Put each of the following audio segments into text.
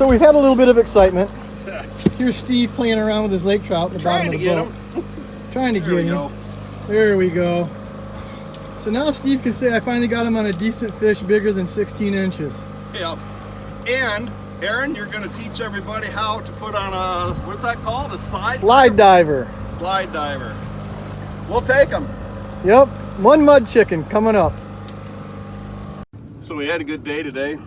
So we've had a little bit of excitement. Here's Steve playing around with his lake trout in the bottom of the boat. Trying to get him. There we go. So now Steve can say I finally got him on a decent fish bigger than 16 inches. Yeah. And Aaron, you're going to teach everybody how to put on a, what's that called? A slide diver. Slide diver. We'll take them. Yep. One mud chicken coming up. So we had a good day today.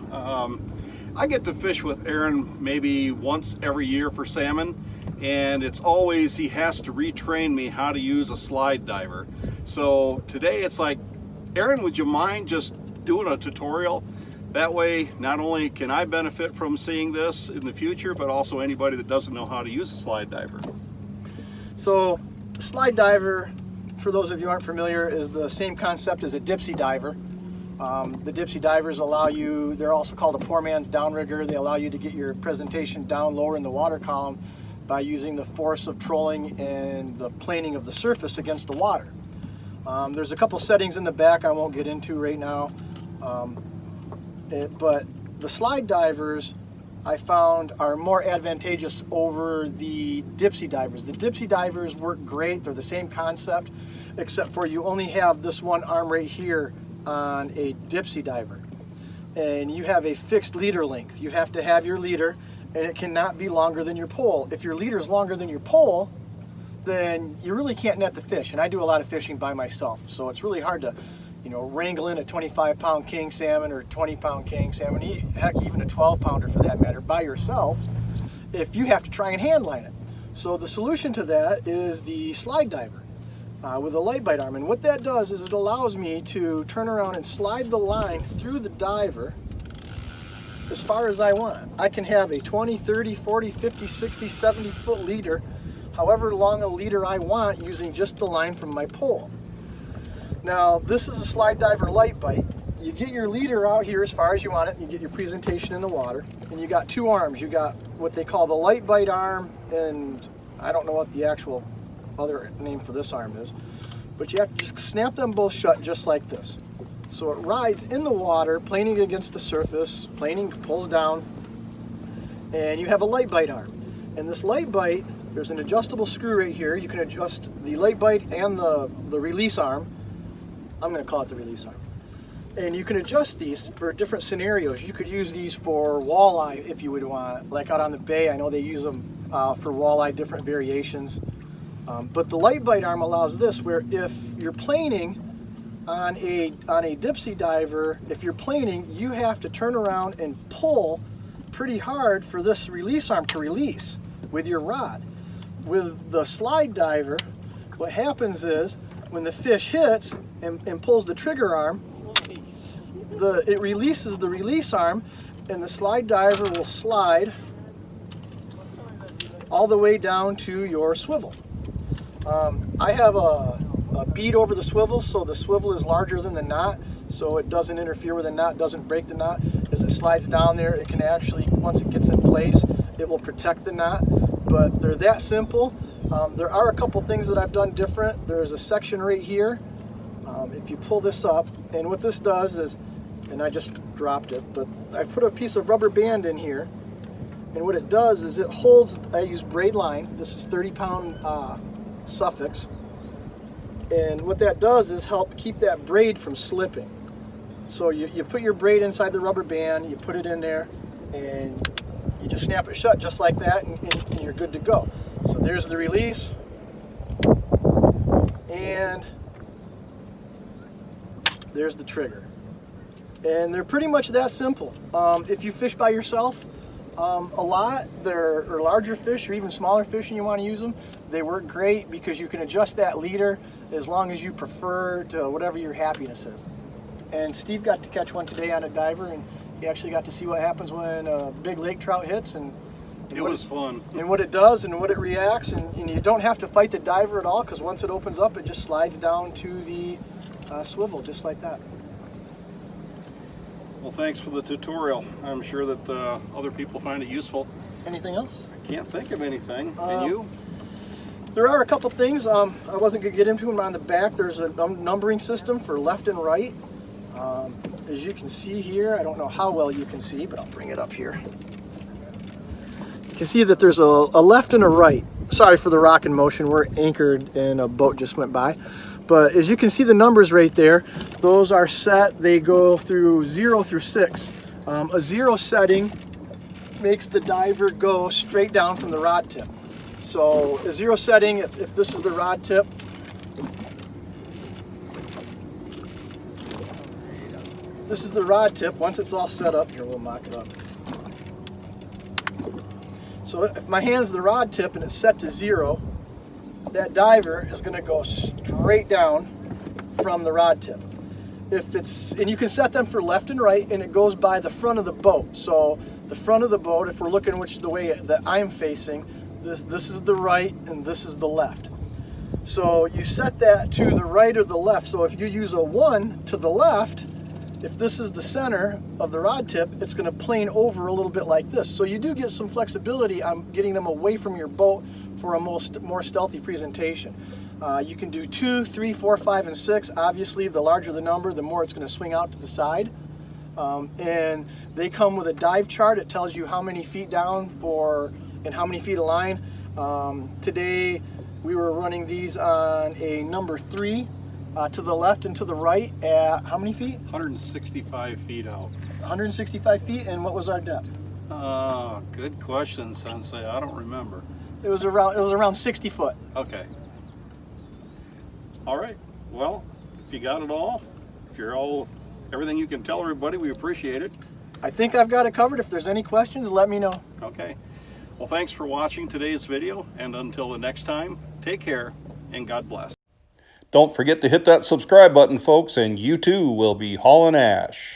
I get to fish with Aaron maybe once every year for salmon, and it's always he has to retrain me how to use a slide diver. So today it's like, Aaron, would you mind just doing a tutorial? That way, not only can I benefit from seeing this in the future, but also anybody that doesn't know how to use a slide diver. So, slide diver, for those of you who aren't familiar, is the same concept as a dipsy diver. The dipsy divers allow you, they're also called a poor man's downrigger. They allow you to get your presentation down lower in the water column by using the force of trolling and the planing of the surface against the water. There's a couple settings in the back I won't get into right now, but the slide divers I found are more advantageous over the dipsy divers. The dipsy divers work great, they're the same concept, except for you only have this one arm right here on a dipsy diver, and you have a fixed leader length. You have to have your leader, and it cannot be longer than your pole. If your leader is longer than your pole, then you really can't net the fish, and I do a lot of fishing by myself, so it's really hard to, you know, wrangle in a 25-pound king salmon or 20-pound king salmon, heck, even a 12-pounder for that matter, by yourself, if you have to try and handline it. So the solution to that is the slide diver with a light bite arm, and what that does is it allows me to turn around and slide the line through the diver as far as I want. I can have a 20, 30, 40, 50, 60, 70 foot leader, however long a leader I want, using just the line from my pole. Now, this is a slide diver light bite. You get your leader out here as far as you want it, and you get your presentation in the water, and you got two arms. You got what they call the light bite arm, and I don't know what the actual other name for this arm is, but you have to just snap them both shut just like this. So it rides in the water, planing against the surface, planing pulls down, and you have a light bite arm. And this light bite, there's an adjustable screw right here. You can adjust the light bite and the release arm. I'm going to call it the release arm. And you can adjust these for different scenarios. You could use these for walleye if you would want, like out on the bay. I know they use them for walleye, different variations. But the light bite arm allows this, where if you're planing on a dipsy diver, if you're planing, you have to turn around and pull pretty hard for this release arm to release with your rod. With the slide diver, what happens is when the fish hits and pulls the trigger arm, it releases the release arm, and the slide diver will slide all the way down to your swivel. I have a bead over the swivel, so the swivel is larger than the knot, so it doesn't interfere with the knot, doesn't break the knot. As it slides down there, it can actually, once it gets in place, it will protect the knot. But they're that simple. There are a couple things that I've done different. There's a section right here. If you pull this up, and what this does is, and I just dropped it, but I put a piece of rubber band in here, and what it does is it holds, I use braid line. This is 30-pound suffix, and what that does is help keep that braid from slipping. So you put your braid inside the rubber band, you put it in there, and you just snap it shut just like that, and you're good to go. So there's the release, and there's the trigger. And they're pretty much that simple. If you fish by yourself a lot, or larger fish or even smaller fish and you want to use them, they work great because you can adjust that leader as long as you prefer to whatever your happiness is. And Steve got to catch one today on a diver, and he actually got to see what happens when a big lake trout hits, and it was fun. And what it does and what it reacts, and you don't have to fight the diver at all, because once it opens up, it just slides down to the swivel just like that. Well, thanks for the tutorial. I'm sure that other people find it useful. Anything else? I can't think of anything. Can you? There are a couple things. I wasn't going to get into them. On the back, there's a numbering system for left and right. As you can see here, I don't know how well you can see, but I'll bring it up here. You can see that there's a left and a right. Sorry for the rock in motion, we're anchored and a boat just went by. But as you can see the numbers right there, those are set, they go through 0 through 6. A 0 setting makes the diver go straight down from the rod tip. So a 0 setting, if this is the rod tip, this is the rod tip. Once it's all set up, here we'll mock it up. So if my hand's the rod tip and it's set to 0, that diver is going to go straight down from the rod tip. If it's, and you can set them for left and right, and it goes by the front of the boat. So the front of the boat, if we're looking which the way that I'm facing, this is the right and this is the left. So you set that to the right or the left. So if you use a 1 to the left, if this is the center of the rod tip, it's going to plane over a little bit like this. So you do get some flexibility on getting them away from your boat for a more stealthy presentation. You can do 2, 3, 4, 5, and 6. Obviously, the larger the number, the more it's going to swing out to the side. And they come with a dive chart. It tells you how many feet down and how many feet of line. Today, we were running these on a number 3 to the left and to the right at how many feet? 165 feet out. 165 feet, and what was our depth? Good question, Sensei. I don't remember. It was around 60 foot. Okay. All right. Well, if you got it all, if you're everything you can tell everybody, we appreciate it. I think I've got it covered. If there's any questions, let me know. Okay. Well, thanks for watching today's video, and until the next time, take care and God bless. Don't forget to hit that subscribe button, folks, and you too will be hauling ash.